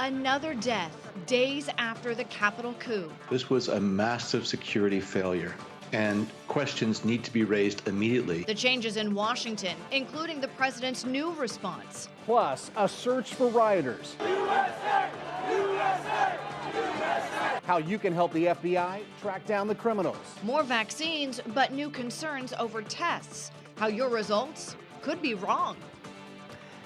Another death days after the Capitol coup. This was a massive security failure, and questions need to be raised immediately. The changes in Washington, including the president's new response. Plus, a search for rioters. USA! USA! USA! How you can help the FBI track down the criminals. More vaccines, but new concerns over tests. How your results could be wrong.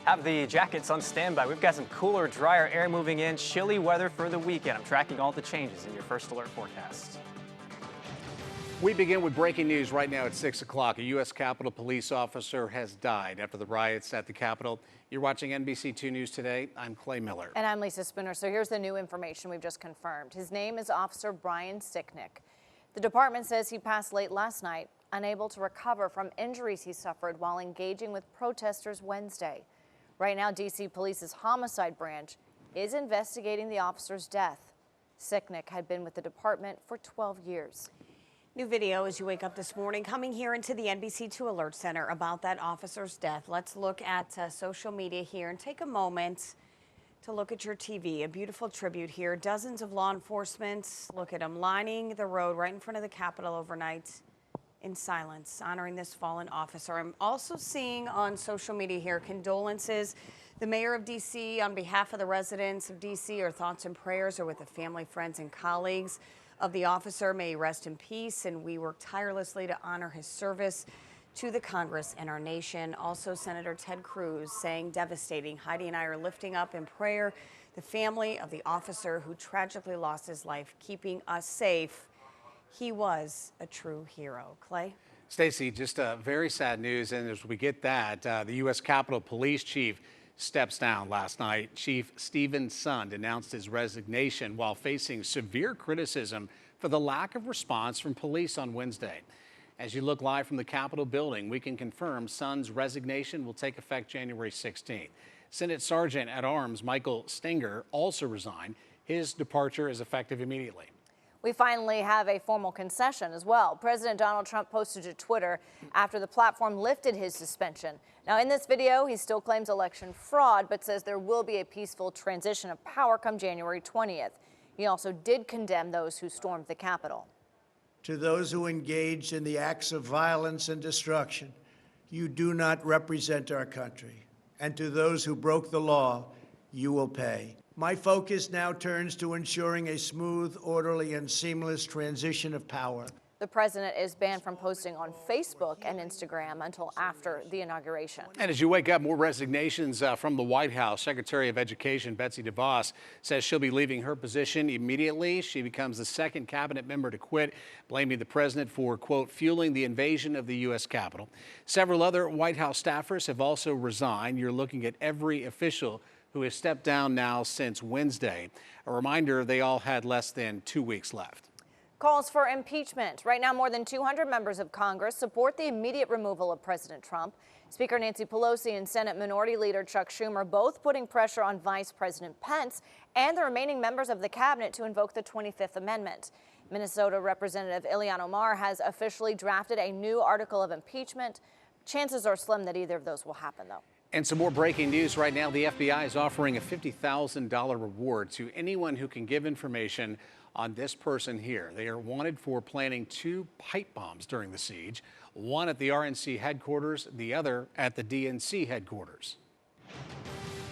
Have the jackets on standby. We've got some cooler, drier air moving in, chilly weather for the weekend. I'm tracking all the changes in your first alert forecast. We begin with breaking news right now at 6 o'clock. A U.S. Capitol police officer has died after the riots at the Capitol. You're watching NBC2 News Today. I'm Clay Miller. And I'm Lisa Spooner. So here's the new information we've just confirmed. His name is Officer Brian Sicknick. The department says he passed late last night, unable to recover from injuries he suffered while engaging with protesters Wednesday. Right now, D.C. Police's homicide branch is investigating the officer's death. Sicknick had been with the department for 12 years. New video as you wake up this morning coming here into the NBC2 Alert Center about that officer's death. Let's look at social media here and take a moment to look at your TV. A beautiful tribute here. Dozens of law enforcement, look at them lining the road right in front of the Capitol overnight in silence, honoring this fallen officer. I'm also seeing on social media here condolences. The mayor of D.C., on behalf of the residents of D.C., our thoughts and prayers are with the family, friends, and colleagues of the officer. May he rest in peace, and we work tirelessly to honor his service to the Congress and our nation. Also, Senator Ted Cruz saying devastating. Heidi and I are lifting up in prayer the family of the officer who tragically lost his life, keeping us safe. He was a true hero. Clay? Stacey, just very sad news. And as we get that, the U.S. Capitol Police Chief steps down last night. Chief Stephen Sund announced his resignation while facing severe criticism for the lack of response from police on Wednesday. As you look live from the Capitol building, we can confirm Sund's resignation will take effect January 16th. Senate Sergeant at Arms Michael Stenger also resigned. His departure is effective immediately. We finally have a formal concession as well. President Donald Trump posted to Twitter after the platform lifted his suspension. Now, in this video, he still claims election fraud, but says there will be a peaceful transition of power come January 20th. He also did condemn those who stormed the Capitol. To those who engaged in the acts of violence and destruction, you do not represent our country. And to those who broke the law, you will pay. My focus now turns to ensuring a smooth, orderly, and seamless transition of power. The president is banned from posting on Facebook and Instagram until after the inauguration. And as you wake up, more resignations from the White House. Secretary of Education Betsy DeVos says she'll be leaving her position immediately. She becomes the second cabinet member to quit, blaming the president for, quote, fueling the invasion of the U.S. Capitol. Several other White House staffers have also resigned. You're looking at every official who has stepped down now since Wednesday. A reminder, they all had less than 2 weeks left. Calls for impeachment. Right now, more than 200 members of Congress support the immediate removal of President Trump. Speaker Nancy Pelosi and Senate Minority Leader Chuck Schumer both putting pressure on Vice President Pence and the remaining members of the cabinet to invoke the 25th Amendment. Minnesota Representative Ilhan Omar has officially drafted a new article of impeachment. Chances are slim that either of those will happen, though. And some more breaking news right now. The FBI is offering a $50,000 reward to anyone who can give information on this person here. They are wanted for planting 2 pipe bombs during the siege, one at the RNC headquarters, the other at the DNC headquarters.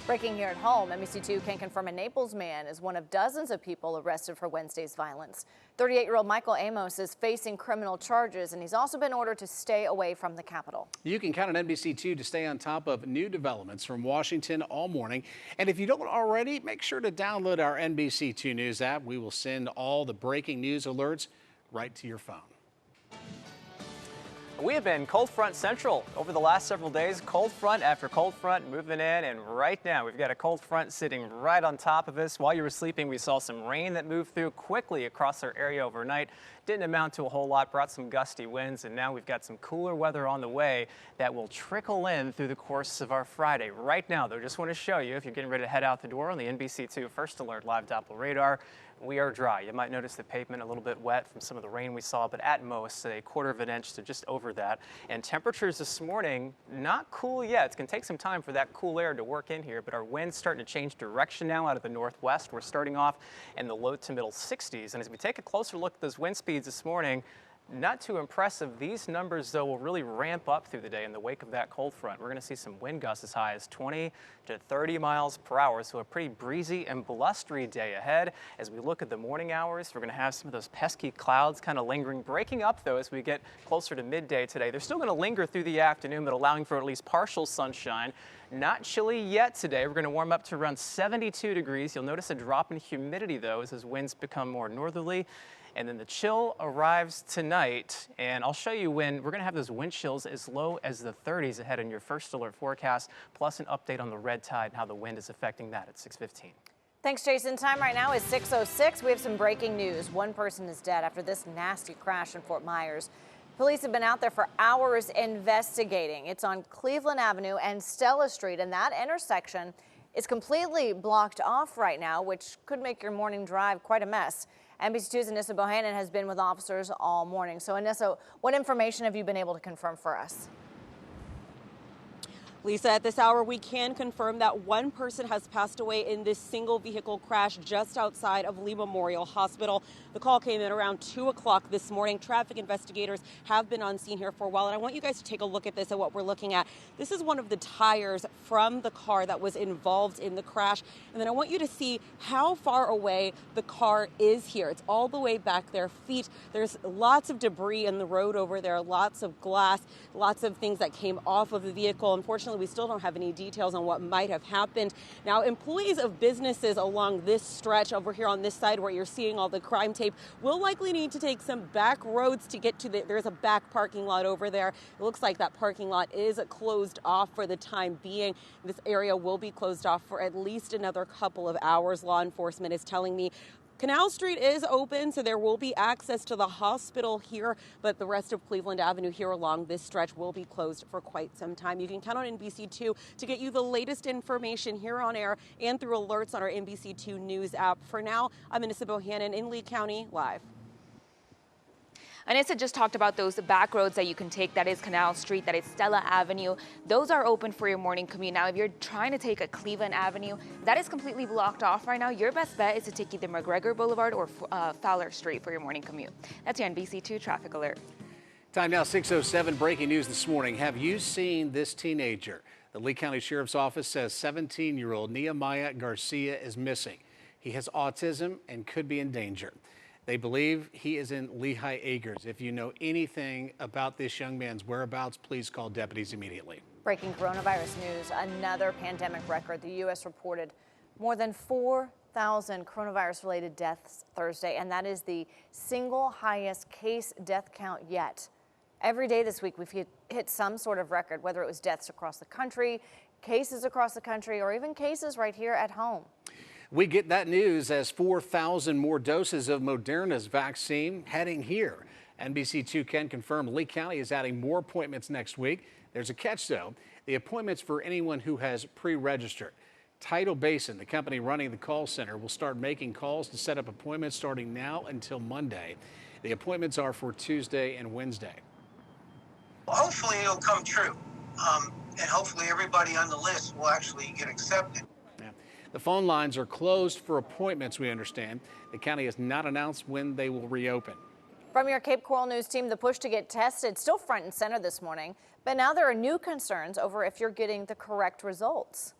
Breaking here at home, NBC2 can confirm a Naples man is one of dozens of people arrested for Wednesday's violence. 38-year-old Michael Amos is facing criminal charges, and he's also been ordered to stay away from the Capitol. You can count on NBC2 to stay on top of new developments from Washington all morning. And if you don't already, make sure to download our NBC2 News app. We will send all the breaking news alerts right to your phone. We have been cold front central over the last several days. Cold front after cold front moving in, and right now we've got a cold front sitting right on top of us. While you were sleeping, we saw some rain that moved through quickly across our area overnight. didn't amount to a whole lot, brought some gusty winds, and now we've got some cooler weather on the way that will trickle in through the course of our Friday. Right now, though, just want to show you, if you're getting ready to head out the door on the NBC2 First Alert Live Doppler radar, we are dry. You might notice the pavement a little bit wet from some of the rain we saw, but at most a quarter of an inch to just over that. And temperatures this morning, not cool yet. It's going to take some time for that cool air to work in here, but our wind's starting to change direction now out of the northwest. We're starting off in the low to middle 60s. And as we take a closer look at those wind speeds this morning, not too impressive. These numbers, though, will really ramp up through the day in the wake of that cold front. We're going to see some wind gusts as high as 20 to 30 miles per hour, so a pretty breezy and blustery day ahead. As we look at the morning hours, we're going to have some of those pesky clouds kind of lingering, breaking up, though, as we get closer to midday today. They're still going to linger through the afternoon, but allowing for at least partial sunshine. Not chilly yet today. We're going to warm up to around 72 degrees. You'll notice a drop in humidity, though, as those winds become more northerly. And then the chill arrives tonight, and I'll show you when we're going to have those wind chills as low as the 30s ahead in your First Alert forecast, plus an update on the red tide and how the wind is affecting that at 6:15. Thanks, Jason. Time right now is 6:06. We have some breaking news. One person is dead after this nasty crash in Fort Myers. Police have been out there for hours investigating. It's on Cleveland Avenue and Stella Street, and that intersection is completely blocked off right now, which could make your morning drive quite a mess. NBC2's Anissa Bohannon has been with officers all morning. So, Anissa, what information have you been able to confirm for us? Lisa, at this hour, we can confirm that one person has passed away in this single vehicle crash just outside of Lee Memorial Hospital. The call came in around 2 o'clock this morning. Traffic investigators have been on scene here for a while, and I want you guys to take a look at this, at what we're looking at. This is one of the tires from the car that was involved in the crash, and then I want you to see how far away the car is here. It's all the way back there, feet. There's lots of debris in the road over there, lots of glass, lots of things that came off of the vehicle. Unfortunately, we still don't have any details on what might have happened. Now, employees of businesses along this stretch over here on this side where you're seeing all the crime tape will likely need to take some back roads to get to there's a back parking lot over there. It looks like that parking lot is closed off for the time being. This area will be closed off for at least another couple of hours. Law enforcement is telling me Canal Street is open, so there will be access to the hospital here, but the rest of Cleveland Avenue here along this stretch will be closed for quite some time. You can count on NBC2 to get you the latest information here on air and through alerts on our NBC2 News app. For now, I'm Anissa Bohannon in Lee County, live. Anissa just talked about those back roads that you can take. That is Canal Street, that is Stella Avenue. Those are open for your morning commute. Now, if you're trying to take a Cleveland Avenue, that is completely blocked off right now. Your best bet is to take either McGregor Boulevard or Fowler Street for your morning commute. That's your NBC2 traffic alert. Time now, 6:07, breaking news this morning. Have you seen this teenager? The Lee County Sheriff's Office says 17-year-old Nehemiah Garcia is missing. He has autism and could be in danger. They believe he is in Lehigh Acres. If you know anything about this young man's whereabouts, please call deputies immediately. Breaking coronavirus news, another pandemic record. The U.S. reported more than 4,000 coronavirus-related deaths Thursday, and that is the single highest case death count yet. Every day this week, we've hit some sort of record, whether it was deaths across the country, cases across the country, or even cases right here at home. We get that news as 4,000 more doses of Moderna's vaccine heading here. NBC2 can confirm Lee County is adding more appointments next week. There's a catch, though. The appointments for anyone who has pre-registered. Tidal Basin, the company running the call center, will start making calls to set up appointments starting now until Monday. The appointments are for Tuesday and Wednesday. Hopefully it'll come true, and hopefully everybody on the list will actually get accepted. The phone lines are closed for appointments, we understand. The county has not announced when they will reopen. From your Cape Coral News team, the push to get tested still front and center this morning, but now there are new concerns over if you're getting the correct results.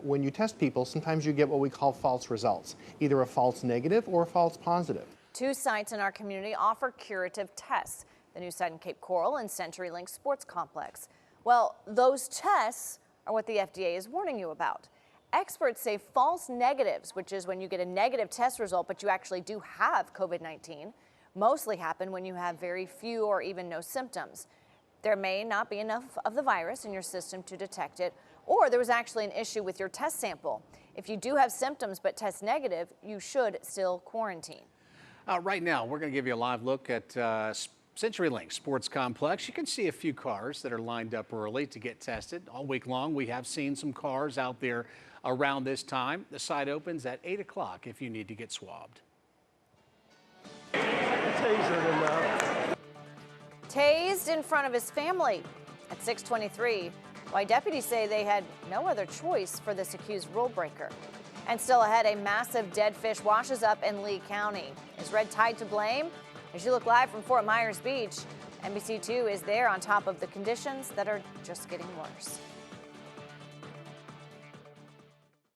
When you test people, sometimes you get what we call false results, either a false negative or a false positive. Two sites in our community offer curative tests, the new site in Cape Coral and CenturyLink Sports Complex. Well, those tests are what the FDA is warning you about. Experts say false negatives, which is when you get a negative test result but you actually do have COVID-19, mostly happen when you have very few or even no symptoms. There may not be enough of the virus in your system to detect it, or there was actually an issue with your test sample. If you do have symptoms but test negative, you should still quarantine. Right now, we're going to give you a live look at CenturyLink Sports Complex. You can see a few cars that are lined up early to get tested. All week long, we have seen some cars out there around this time. The site opens at 8 o'clock if you need to get swabbed. Tased in front of his family at 6:23. Why deputies say they had no other choice for this accused rule breaker. And still ahead, a massive dead fish washes up in Lee County. Is red tide to blame? As you look live from Fort Myers Beach, NBC2 is there on top of the conditions that are just getting worse.